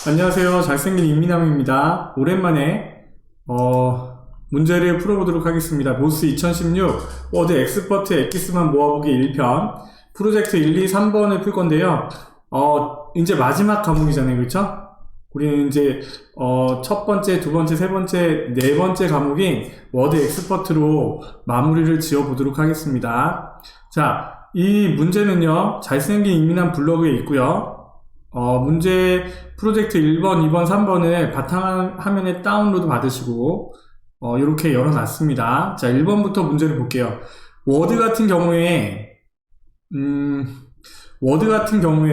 안녕하세요. 잘생긴 임미남입니다. 오랜만에 문제를 풀어보도록 하겠습니다. 모스 2016 워드 엑스퍼트 엑기스만 모아보기 1편 프로젝트 1, 2, 3번을 풀 건데요. 이제 마지막 과목이잖아요. 그렇죠? 우리는 이제 첫 번째, 두 번째, 세 번째, 네 번째 과목인 워드 엑스퍼트로 마무리를 지어보도록 하겠습니다. 자, 이 문제는요. 잘생긴 임미남 블로그에 있고요. 문제 프로젝트 1번, 2번, 3번을 바탕화면에 다운로드 받으시고 이렇게 열어놨습니다. 자, 1번부터 문제를 볼게요. 워드 같은 경우에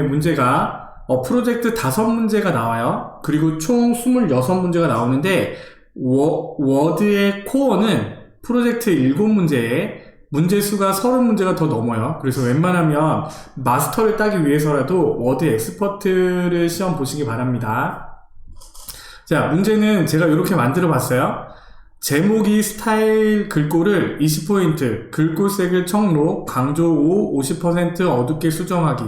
문제가 프로젝트 5문제가 나와요. 그리고 총 26문제가 나오는데 워드의 코어는 프로젝트 7문제에 문제 수가 30문제가 더 넘어요. 그래서 웬만하면 마스터를 따기 위해서라도 워드 엑스퍼트를 시험 보시기 바랍니다. 자, 문제는 제가 이렇게 만들어 봤어요. 제목이 스타일 글꼴을 20포인트, 글꼴색을 청록, 강조 5, 50% 어둡게 수정하기.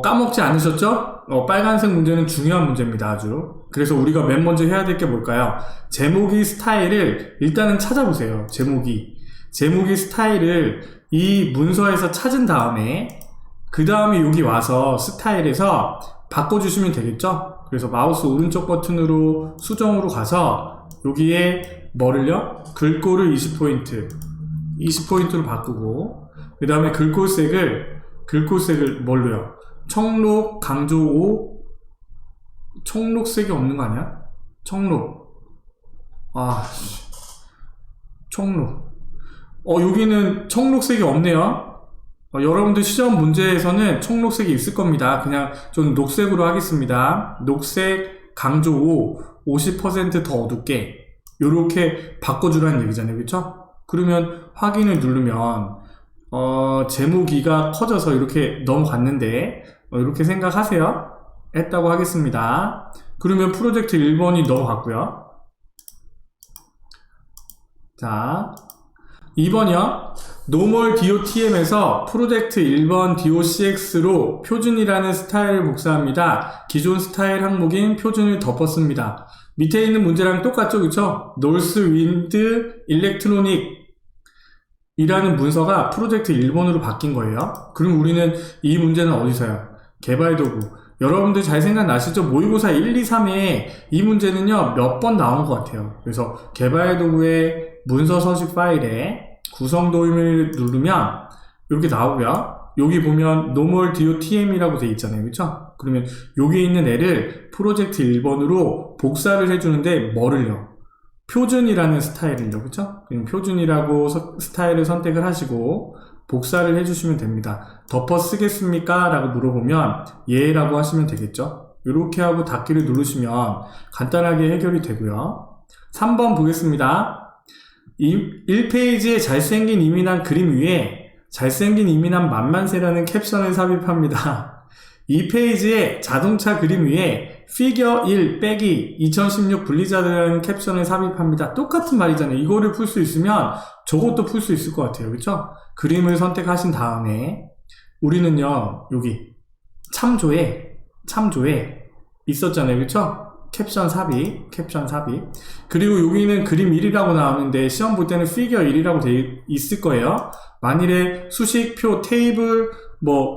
까먹지 않으셨죠? 빨간색 문제는 중요한 문제입니다, 아주. 그래서 우리가 맨 먼저 해야 될 게 뭘까요? 제목이 스타일을 일단은 찾아보세요. 제목이 스타일을 이 문서에서 찾은 다음에 그 다음에 여기 와서 스타일에서 바꿔주시면 되겠죠? 그래서 마우스 오른쪽 버튼으로 수정으로 가서 여기에 뭐를요? 글꼴을 20포인트로 바꾸고 그 다음에 글꼴색을 뭘로요? 청록, 강조 5 청록색이 없는 거 아니야? 청록 여기는 청록색이 없네요. 여러분들 시험 문제에서는 청록색이 있을 겁니다. 그냥 좀 녹색으로 하겠습니다. 녹색, 강조 5, 50% 더 어둡게 요렇게 바꿔주라는 얘기잖아요. 그렇죠? 그러면 확인을 누르면 제목이가 커져서 이렇게 넘어갔는데 이렇게 생각하세요. 했다고 하겠습니다. 그러면 프로젝트 1번이 넘어갔고요. 자, 2번이요. 노멀 DOTM에서 프로젝트 1번 DOCX로 표준이라는 스타일을 복사합니다. 기존 스타일 항목인 표준을 덮었습니다. 밑에 있는 문제랑 똑같죠? 그쵸? 노스 윈드 일렉트로닉 이라는 문서가 프로젝트 1번으로 바뀐 거예요. 그럼 우리는 이 문제는 어디서요? 개발도구. 여러분들 잘 생각나시죠? 모의고사 1, 2, 3에 이 문제는요 몇 번 나온 것 같아요. 그래서 개발도구의 문서 서식 파일에 구성 도입을 누르면 이렇게 나오고요. 여기 보면 normal dotm이라고 돼 있잖아요. 그렇죠? 그러면 여기 있는 애를 프로젝트 1번으로 복사를 해주는데 뭐를요? 표준이라는 스타일을요. 그렇죠? 그럼 표준이라고 스타일을 선택을 하시고 복사를 해주시면 됩니다. 덮어 쓰겠습니까? 라고 물어보면 예 라고 하시면 되겠죠? 이렇게 하고 닫기를 누르시면 간단하게 해결이 되고요. 3번 보겠습니다. 1페이지에 잘생긴 이민한 그림 위에 잘생긴 이민한 만만세라는 캡션을 삽입합니다. 2페이지에 자동차 그림 위에 피겨 1 빼기 2016 블리자드라는 캡션을 삽입합니다. 똑같은 말이잖아요. 이거를 풀 수 있으면 저것도 풀 수 있을 것 같아요. 그렇죠? 그림을 선택하신 다음에 우리는요 여기 참조에 있었잖아요. 그렇죠? 캡션 삽입. 그리고 여기는 그림 1이라고 나오는데 시험 볼 때는 피겨 1이라고 돼 있을 거예요. 만일에 수식, 표, 테이블,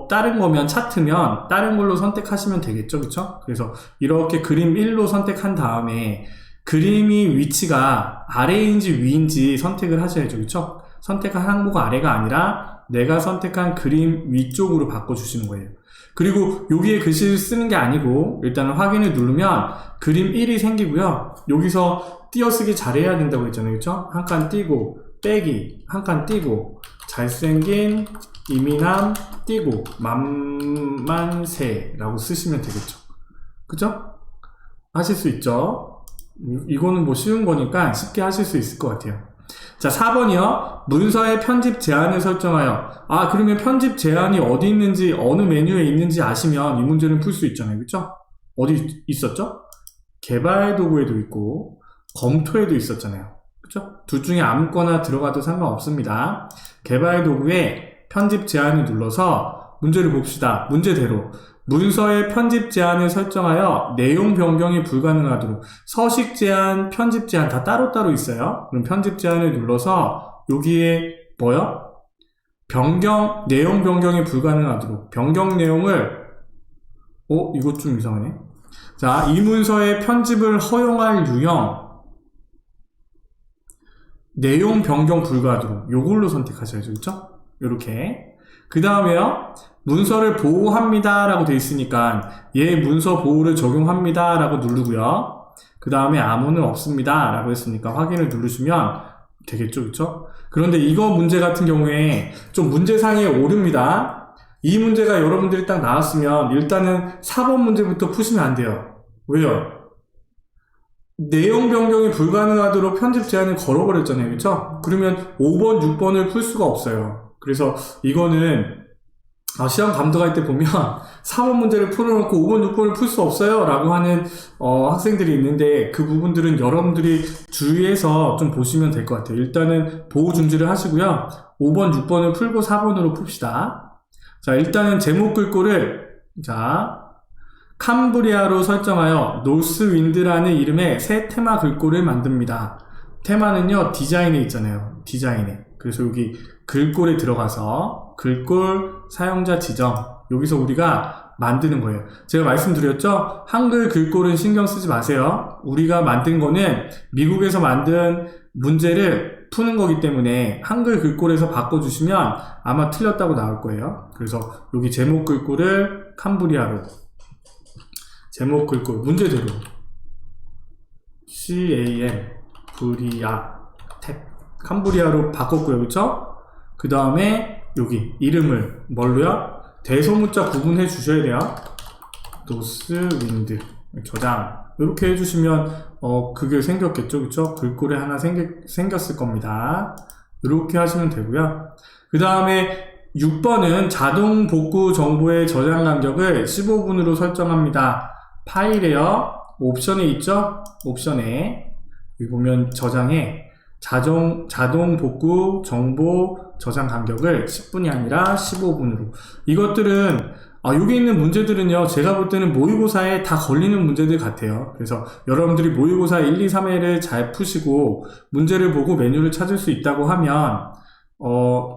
다른 거면 차트면 다른 걸로 선택하시면 되겠죠. 그쵸? 그래서 이렇게 그림 1로 선택한 다음에 그림이 위치가 아래인지 위인지 선택을 하셔야죠. 그쵸? 선택한 항목 아래가 아니라 내가 선택한 그림 위쪽으로 바꿔주시는 거예요. 그리고 여기에 글씨를 쓰는 게 아니고 일단은 확인을 누르면 그림 1이 생기고요. 여기서 띄어쓰기 잘해야 된다고 했잖아요. 그쵸? 한 칸 띄고 빼기 한 칸 띄고 잘생긴 이민함 띄고 만만세라고 쓰시면 되겠죠. 그죠? 하실 수 있죠? 이거는 쉬운 거니까 쉽게 하실 수 있을 것 같아요. 자, 4번이요. 문서의 편집 제한을 설정하여. 그러면 편집 제한이 어디 있는지 어느 메뉴에 있는지 아시면 이 문제는 풀 수 있잖아요. 그쵸? 어디 있었죠? 개발 도구에도 있고 검토에도 있었잖아요. 그쵸? 둘 중에 아무거나 들어가도 상관없습니다. 개발 도구에 편집 제한을 눌러서 문제를 봅시다. 문제대로 문서의 편집 제한을 설정하여 내용 변경이 불가능하도록 서식 제한, 편집 제한 다 따로따로 있어요. 그럼 편집 제한을 눌러서 여기에 뭐요? 내용 변경이 불가능하도록 변경 내용을 이거 좀 이상하네. 자, 이 문서의 편집을 허용할 유형 내용 변경 불가하도록 요걸로 선택하셔야죠. 그렇죠? 요렇게. 그 다음에요. 문서를 보호합니다 라고 되어 있으니까 얘 문서 보호를 적용합니다 라고 누르고요. 그 다음에 암호는 없습니다 라고 했으니까 확인을 누르시면 되겠죠. 그쵸? 그런데 이거 문제 같은 경우에 좀 문제상에 오릅니다. 이 문제가 여러분들이 딱 나왔으면 일단은 4번 문제부터 푸시면 안 돼요. 왜요? 내용 변경이 불가능하도록 편집 제한을 걸어버렸잖아요. 그쵸? 그러면 5번, 6번을 풀 수가 없어요. 그래서 이거는 시험 감독할 때 보면 4번 문제를 풀어놓고 5번, 6번을 풀 수 없어요 라고 하는 학생들이 있는데 그 부분들은 여러분들이 주의해서 좀 보시면 될 것 같아요. 일단은 보호 중지를 하시고요. 5번, 6번을 풀고 4번으로 풉시다. 자, 일단은 제목 글꼴을 캄브리아로 설정하여 노스윈드라는 이름의 새 테마 글꼴을 만듭니다. 테마는요, 디자인에 있잖아요. 디자인에. 그래서 여기 글꼴에 들어가서 글꼴 사용자 지정 여기서 우리가 만드는 거예요. 제가 말씀드렸죠? 한글 글꼴은 신경 쓰지 마세요. 우리가 만든 거는 미국에서 만든 문제를 푸는 거기 때문에 한글 글꼴에서 바꿔주시면 아마 틀렸다고 나올 거예요. 그래서 여기 제목 글꼴을 캄브리아로 제목 글꼴 문제대로 CAM 캄브리아로 바꿨고요. 그쵸? 그 다음에 여기 이름을 뭘로요? 대소문자 구분해 주셔야 돼요. 노스윈드 저장 이렇게 해주시면 그게 생겼겠죠. 그쵸? 글꼴에 하나 생겼을 겁니다. 이렇게 하시면 되고요. 그 다음에 6번은 자동 복구 정보의 저장 간격을 15분으로 설정합니다. 파일에요. 옵션에 있죠? 옵션에 여기 보면 저장에 자동 복구 정보 저장 간격을 10분이 아니라 15분으로. 이것들은 여기 있는 문제들은요, 제가 볼 때는 모의고사에 다 걸리는 문제들 같아요. 그래서 여러분들이 모의고사 1, 2, 3회를 잘 푸시고 문제를 보고 메뉴를 찾을 수 있다고 하면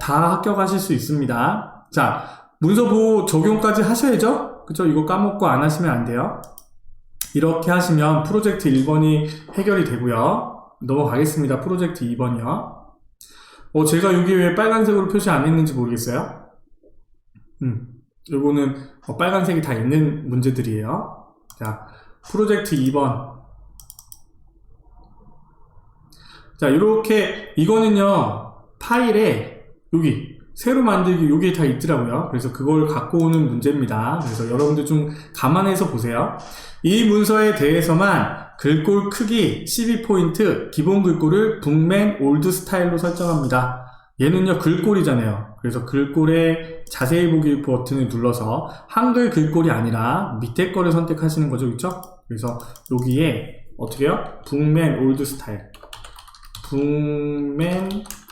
다 합격하실 수 있습니다. 자, 문서 보호 적용까지 하셔야죠. 그쵸? 이거 까먹고 안 하시면 안 돼요. 이렇게 하시면 프로젝트 1번이 해결이 되고요. 넘어가겠습니다. 프로젝트 2번이요. 제가 여기 왜 빨간색으로 표시 안 했는지 모르겠어요. 요거는 빨간색이 다 있는 문제들이에요. 자, 프로젝트 2번. 자, 이렇게 이거는요, 파일에 여기 새로 만들기 요게 다 있더라고요. 그래서 그걸 갖고 오는 문제입니다. 그래서 여러분들 좀 감안해서 보세요. 이 문서에 대해서만 글꼴 크기 12포인트 기본 글꼴을 북맨 올드 스타일로 설정합니다. 얘는요 글꼴이잖아요. 그래서 글꼴에 자세히 보기 버튼을 눌러서 한글 글꼴이 아니라 밑에 거를 선택하시는 거죠. 그렇죠? 그래서 여기에 어떻게 해요? 북맨 올드 스타일 북맨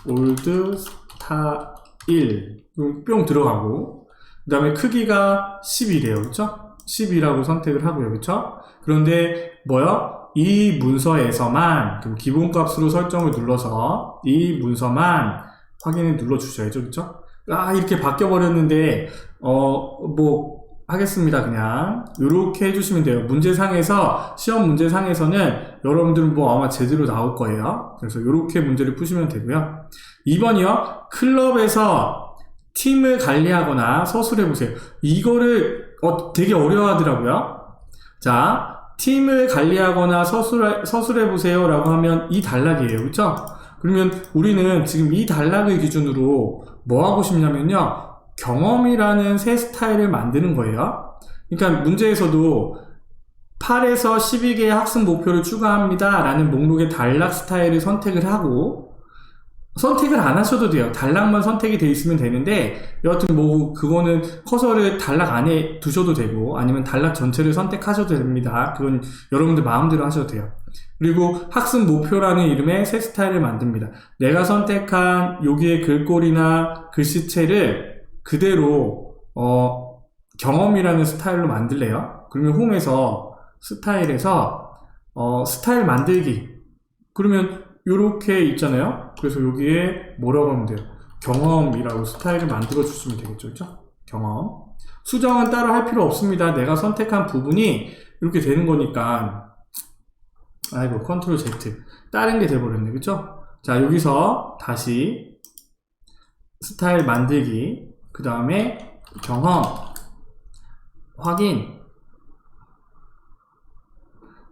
올드 스타일 뿅 들어가고 그 다음에 크기가 10이래요. 그렇죠? 10이라고 선택을 하고요. 그렇죠? 그런데 뭐요? 이 문서에서만 그럼 기본값으로 설정을 눌러서 이 문서만 확인을 눌러 주셔야죠. 그렇죠? 이렇게 바뀌어 버렸는데 뭐 하겠습니다. 그냥 이렇게 해주시면 돼요. 문제상에서 시험 문제상에서는 여러분들은 뭐 아마 제대로 나올 거예요. 그래서 이렇게 문제를 푸시면 되고요. 2번이요. 클럽에서 팀을 관리하거나 서술해 보세요. 이거를 되게 어려워하더라고요. 자, 팀을 관리하거나 서술해 보세요 라고 하면 이 단락이에요. 그렇죠? 그러면 우리는 지금 이 단락을 기준으로 뭐 하고 싶냐면요, 경험이라는 새 스타일을 만드는 거예요. 그러니까 문제에서도 8에서 12개의 학습 목표를 추가합니다 라는 목록의 단락 스타일을 선택을 하고, 선택을 안 하셔도 돼요. 단락만 선택이 돼 있으면 되는데, 여하튼 뭐 그거는 커서를 단락 안에 두셔도 되고 아니면 단락 전체를 선택하셔도 됩니다. 그건 여러분들 마음대로 하셔도 돼요. 그리고 학습 목표라는 이름의 새 스타일을 만듭니다. 내가 선택한 여기의 글꼴이나 글씨체를 그대로 경험이라는 스타일로 만들래요. 그러면 홈에서 스타일에서 스타일 만들기. 그러면 요렇게 있잖아요. 그래서 여기에 뭐라고 하면 돼요? 경험이라고 스타일을 만들어 주시면 되겠죠. 그렇죠? 경험. 수정은 따로 할 필요 없습니다. 내가 선택한 부분이 이렇게 되는 거니까. 아이고, 컨트롤 Z. 다른 게 돼버렸네. 그쵸? 자, 여기서 다시 스타일 만들기. 그 다음에 경험. 확인.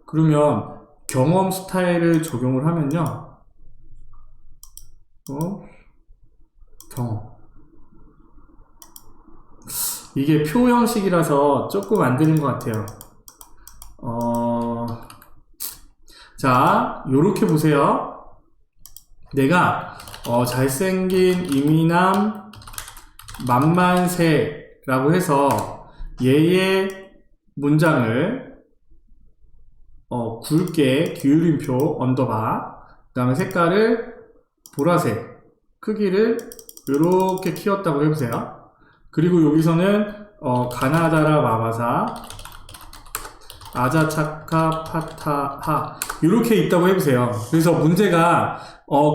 그러면 경험 스타일을 적용을 하면요. 경험. 이게 표 형식이라서 조금 안 되는 것 같아요. 자, 요렇게 보세요. 내가 잘생긴 이미남 만만세라고 해서 얘의 문장을 굵게 기울임표 언더바, 그 다음에 색깔을 보라색, 크기를 이렇게 키웠다고 해보세요. 그리고 여기서는 가나다라 마바사 아자차카 파타하 이렇게 있다고 해보세요. 그래서 문제가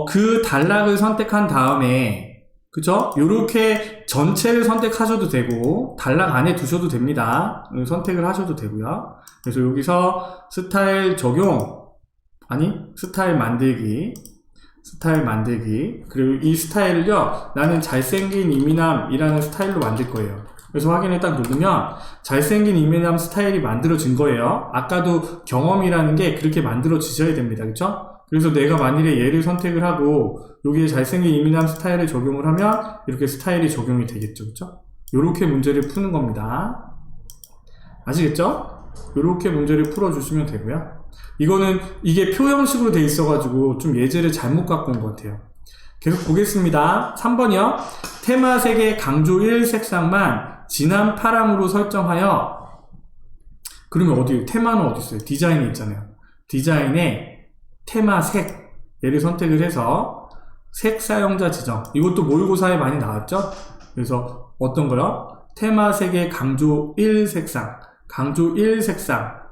그 단락을 선택한 다음에, 그쵸? 요렇게 전체를 선택하셔도 되고 단락 안에 두셔도 됩니다. 선택을 하셔도 되고요. 그래서 여기서 스타일 적용, 아니 스타일 만들기, 스타일 만들기. 그리고 이 스타일을요, 나는 잘생긴 이미남이라는 스타일로 만들 거예요. 그래서 확인을 딱 누르면 잘생긴 이미남 스타일이 만들어진 거예요. 아까도 경험이라는 게 그렇게 만들어지셔야 됩니다. 그쵸? 그래서 내가 만일에 얘를 선택을 하고 여기에 잘생긴 이미남 스타일을 적용을 하면 이렇게 스타일이 적용이 되겠죠. 그쵸? 요렇게 문제를 푸는 겁니다. 아시겠죠? 요렇게 문제를 풀어주시면 되고요. 이게 표 형식으로 돼 있어가지고 좀 예제를 잘못 갖고 온 것 같아요. 계속 보겠습니다. 3번이요. 테마색의 강조 1 색상만 진한 파랑으로 설정하여. 그러면 어디, 테마는 어디 있어요? 디자인이 있잖아요. 디자인에 테마색, 얘를 선택을 해서 색 사용자 지정. 이것도 모의고사에 많이 나왔죠? 그래서 어떤 거요? 테마색의 강조 1 색상. 강조 1 색상.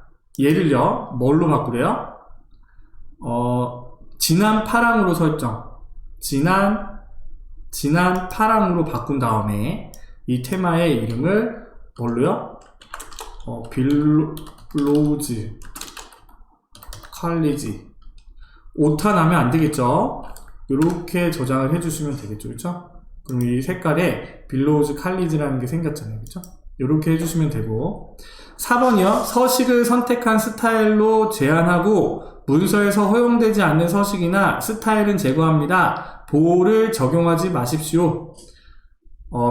얘를요, 뭘로 바꾸래요? 진한 파랑으로 설정. 진한 파랑으로 바꾼 다음에 이 테마의 이름을 뭘로요? 빌로우즈 칼리지. 오타 나면 안 되겠죠? 이렇게 저장을 해주시면 되겠죠, 그렇죠? 그럼 이 색깔에 빌로우즈 칼리지라는 게 생겼잖아요, 그렇죠? 이렇게 해주시면 되고. 4번이요. 서식을 선택한 스타일로 제한하고 문서에서 허용되지 않는 서식이나 스타일은 제거합니다. 보호를 적용하지 마십시오.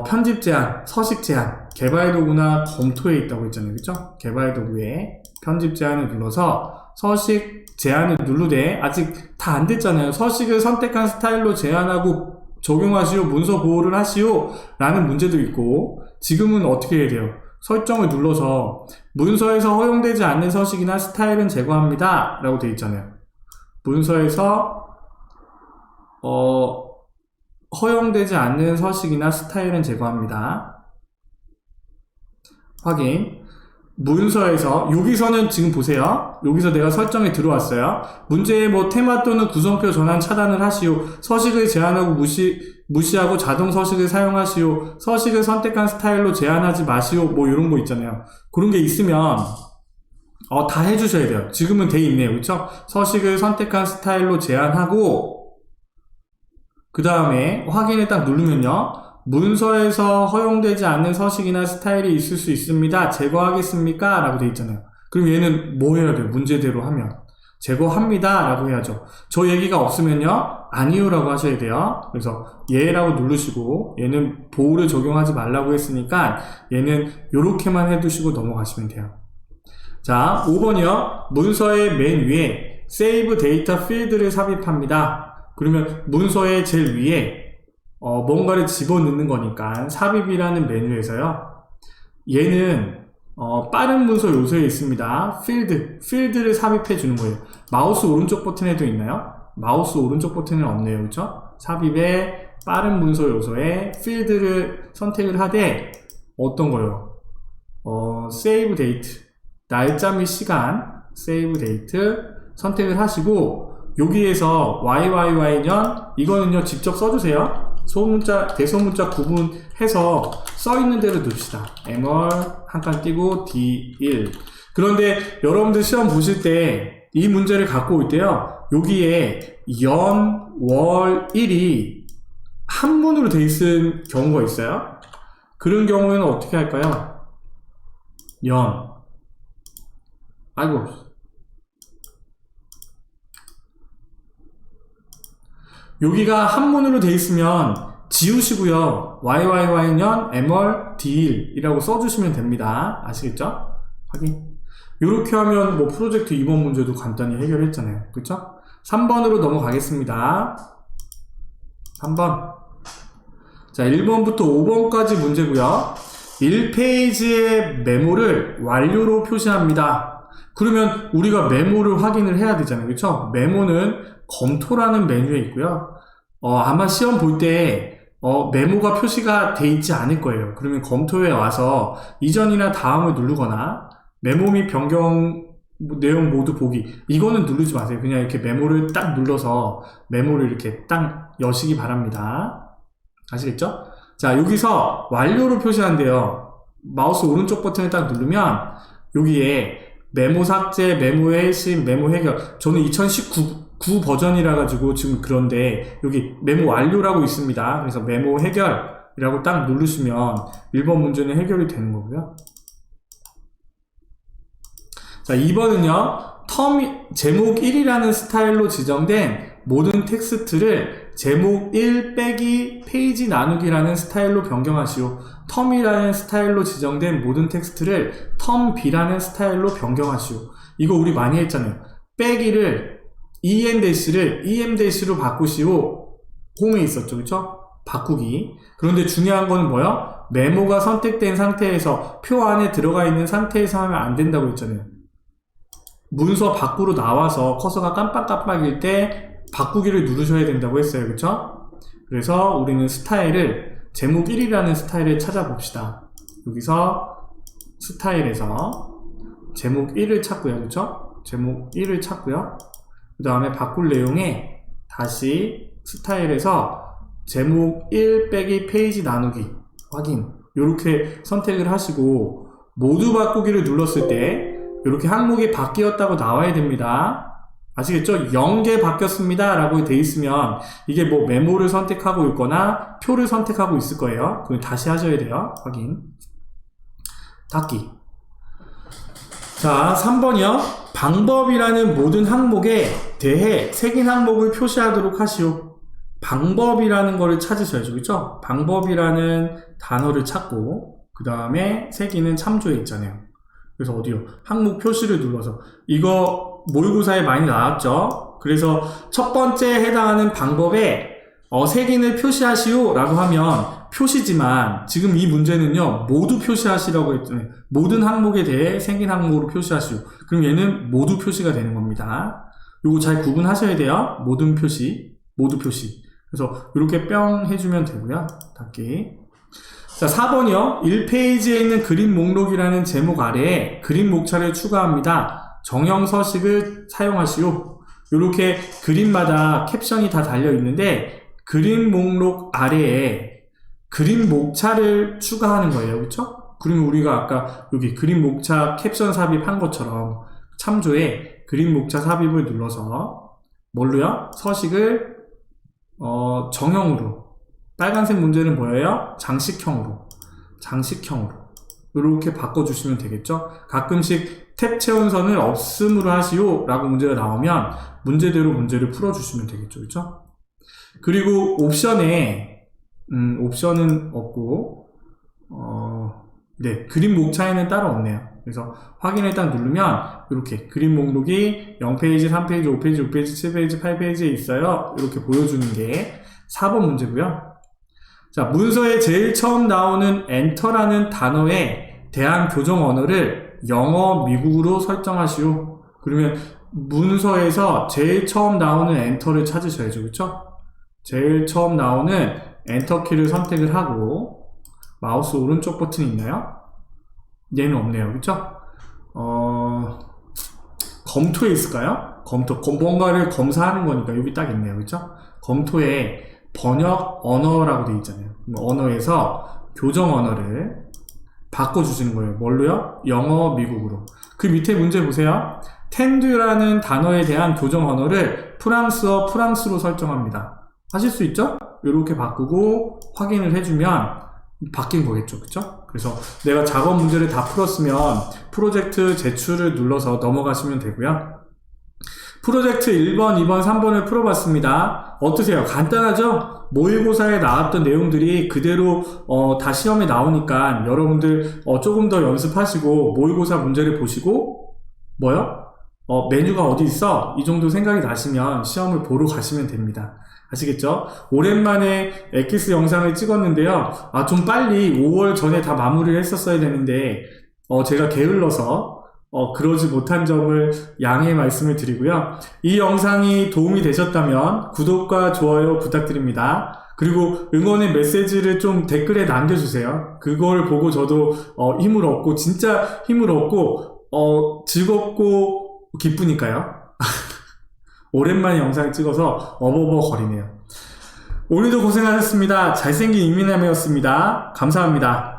편집 제한, 서식 제한, 개발 도구나 검토에 있다고 했잖아요. 그쵸? 개발 도구에 편집 제한을 눌러서 서식 제한을 누르되 아직 다 안 됐잖아요. 서식을 선택한 스타일로 제한하고 적용하시오, 문서 보호를 하시오 라는 문제도 있고, 지금은 어떻게 해야 돼요? 설정을 눌러서 문서에서 허용되지 않는 서식이나 스타일은 제거합니다 라고 되어 있잖아요. 문서에서 허용되지 않는 서식이나 스타일은 제거합니다. 확인. 문서에서, 여기서는 지금 보세요. 여기서 내가 설정에 들어왔어요. 문제의 테마 또는 구성표 전환 차단을 하시오. 서식을 제한하고 무시하고 자동 서식을 사용하시오. 서식을 선택한 스타일로 제한하지 마시오. 이런 거 있잖아요. 그런 게 있으면 다 해주셔야 돼요. 지금은 돼 있네요. 그쵸? 서식을 선택한 스타일로 제한하고, 그 다음에 확인을 딱 누르면요, 문서에서 허용되지 않는 서식이나 스타일이 있을 수 있습니다. 제거하겠습니까? 라고 되어 있잖아요. 그럼 얘는 뭐 해야 돼요? 문제대로 하면 제거합니다 라고 해야죠. 저 얘기가 없으면요, 아니요 라고 하셔야 돼요. 그래서 얘라고 누르시고, 얘는 보호를 적용하지 말라고 했으니까 얘는 요렇게만 해두시고 넘어가시면 돼요. 자, 5번이요. 문서의 맨 위에 세이브 데이터 필드를 삽입합니다. 그러면 문서의 제일 위에 뭔가를 집어넣는 거니까 삽입이라는 메뉴에서요, 얘는 빠른 문서 요소에 있습니다. 필드를 삽입해 주는 거예요. 마우스 오른쪽 버튼에도 있나요? 마우스 오른쪽 버튼은 없네요. 그렇죠? 삽입에 빠른 문서 요소에 필드를 선택을 하되 어떤 거요? save date, 날짜 및 시간, save date 선택을 하시고, 여기에서 YYY년, 이거는요, 직접 써주세요. 소문자, 대소문자 구분해서 써있는 대로 넣읍시다. m월 한 칸 띄고 D1. 그런데 여러분들 시험 보실 때 이 문제를 갖고 올 때요, 여기에 연, 월, 일이 한문으로 돼 있는 경우가 있어요. 그런 경우에는 어떻게 할까요? 연. 아이고. 여기가 한문으로 돼 있으면 지우시고요. YYY년 m월 D1 이라고 써주시면 됩니다. 아시겠죠? 확인. 이렇게 하면 뭐 프로젝트 2번 문제도 간단히 해결했잖아요. 그쵸? 3번으로 넘어가겠습니다. 3번. 자, 1번부터 5번까지 문제고요. 1페이지의 메모를 완료로 표시합니다. 그러면 우리가 메모를 확인을 해야 되잖아요. 그쵸? 메모는 검토라는 메뉴에 있고요. 아마 시험 볼 때 메모가 표시가 돼 있지 않을 거예요. 그러면 검토에 와서 이전이나 다음을 누르거나 메모 및 변경 내용 모두 보기, 이거는 누르지 마세요. 그냥 이렇게 메모를 딱 눌러서 메모를 이렇게 딱 여시기 바랍니다. 아시겠죠? 자, 여기서 완료로 표시한대요. 마우스 오른쪽 버튼을 딱 누르면 여기에 메모 삭제, 메모 회신, 메모 해결. 저는 2019 버전이라 가지고 지금 그런데 여기 메모 완료라고 있습니다. 그래서 메모 해결이라고 딱 누르시면 1번 문제는 해결이 되는 거고요. 자, 2번은요, 제목 1이라는 스타일로 지정된 모든 텍스트를 제목 1 빼기 페이지 나누기라는 스타일로 변경하시오. 텀이라는 스타일로 지정된 모든 텍스트를 텀 B라는 스타일로 변경하시오. 이거 우리 많이 했잖아요. 빼기를 EM-로 바꾸시오. 홈에 있었죠. 그쵸? 바꾸기. 그런데 중요한 거는 뭐요? 메모가 선택된 상태에서 표 안에 들어가 있는 상태에서 하면 안 된다고 했잖아요. 문서 밖으로 나와서 커서가 깜빡깜빡일 때 바꾸기를 누르셔야 된다고 했어요. 그쵸? 그래서 우리는 스타일을 제목 1이라는 스타일을 찾아봅시다. 여기서 스타일에서 제목 1을 찾고요. 그쵸? 제목 1을 찾고요. 그 다음에 바꿀 내용에 다시 스타일에서 제목 1 빼기 페이지 나누기 확인, 이렇게 선택을 하시고 모두 바꾸기를 눌렀을 때 이렇게 항목이 바뀌었다고 나와야 됩니다. 아시겠죠? 0개 바뀌었습니다 라고 돼 있으면 이게 뭐 메모를 선택하고 있거나 표를 선택하고 있을 거예요. 그럼 다시 하셔야 돼요. 확인. 닫기. 자, 3번이요. 방법이라는 모든 항목에 대해 색인 항목을 표시하도록 하시오. 방법이라는 거를 찾으셔야죠. 그렇죠? 방법이라는 단어를 찾고 그 다음에 색인은 참조에 있잖아요. 그래서 어디요? 항목 표시를 눌러서, 이거 모의고사에 많이 나왔죠? 그래서 첫 번째 해당하는 방법에 색인을 표시하시오 라고 하면 표시지만 지금 이 문제는요, 모두 표시하시라고 했잖아요. 모든 항목에 대해 색인 항목으로 표시하시오. 그럼 얘는 모두 표시가 되는 겁니다. 요거 잘 구분하셔야 돼요. 모든 표시, 모두 표시. 그래서 이렇게 뿅 해주면 되고요. 닫기. 자, 4번이요. 1페이지에 있는 그림 목록이라는 제목 아래에 그림 목차를 추가합니다. 정형 서식을 사용하시오. 이렇게 그림마다 캡션이 다 달려 있는데 그림 목록 아래에 그림 목차를 추가하는 거예요. 그렇죠? 그러면 우리가 아까 여기 그림 목차 캡션 삽입한 것처럼 참조에 그림 목차 삽입을 눌러서 뭘로요? 서식을 정형으로, 빨간색 문제는 뭐예요? 장식형으로 이렇게 바꿔주시면 되겠죠? 가끔씩 탭 채운선을 없음으로 하시오 라고 문제가 나오면 문제대로 문제를 풀어주시면 되겠죠. 그렇죠? 그리고 옵션에 옵션은 없고 네, 그림 목차에는 따로 없네요. 그래서 확인을 딱 누르면 이렇게 그림 목록이 0페이지, 3페이지, 5페이지, 6페이지, 7페이지, 8페이지에 있어요. 이렇게 보여주는 게 4번 문제고요. 자, 문서에 제일 처음 나오는 엔터라는 단어에 대한 교정 언어를 영어, 미국으로 설정하시오. 그러면 문서에서 제일 처음 나오는 엔터를 찾으셔야죠. 그렇죠? 제일 처음 나오는 엔터 키를 선택을 하고 마우스 오른쪽 버튼이 있나요? 얘는 없네요. 그쵸? 검토에 있을까요? 뭔가를 검사하는 거니까 여기 딱 있네요. 그쵸? 검토에 번역 언어라고 되어 있잖아요. 언어에서 교정 언어를 바꿔주시는 거예요. 뭘로요? 영어, 미국으로. 그 밑에 문제 보세요. 텐드라는 단어에 대한 교정 언어를 프랑스어, 프랑스로 설정합니다. 하실 수 있죠? 이렇게 바꾸고 확인을 해주면 바뀐 거겠죠. 그쵸? 그래서 내가 작업 문제를 다 풀었으면 프로젝트 제출을 눌러서 넘어가시면 되고요. 프로젝트 1번, 2번, 3번을 풀어봤습니다. 어떠세요? 간단하죠? 모의고사에 나왔던 내용들이 그대로 다 시험에 나오니까 여러분들 조금 더 연습하시고 모의고사 문제를 보시고 뭐요? 메뉴가 어디 있어? 이 정도 생각이 나시면 시험을 보러 가시면 됩니다. 아시겠죠? 오랜만에 엑기스 영상을 찍었는데요. 좀 빨리 5월 전에 다 마무리를 했었어야 되는데 제가 게을러서 그러지 못한 점을 양해의 말씀을 드리고요. 이 영상이 도움이 되셨다면 구독과 좋아요 부탁드립니다. 그리고 응원의 메시지를 좀 댓글에 남겨주세요. 그걸 보고 저도 힘을 얻고 진짜 힘을 얻고 즐겁고 기쁘니까요. 오랜만에 영상을 찍어서 어버버 거리네요. 오늘도 고생하셨습니다. 잘생긴 이민남이었습니다. 감사합니다.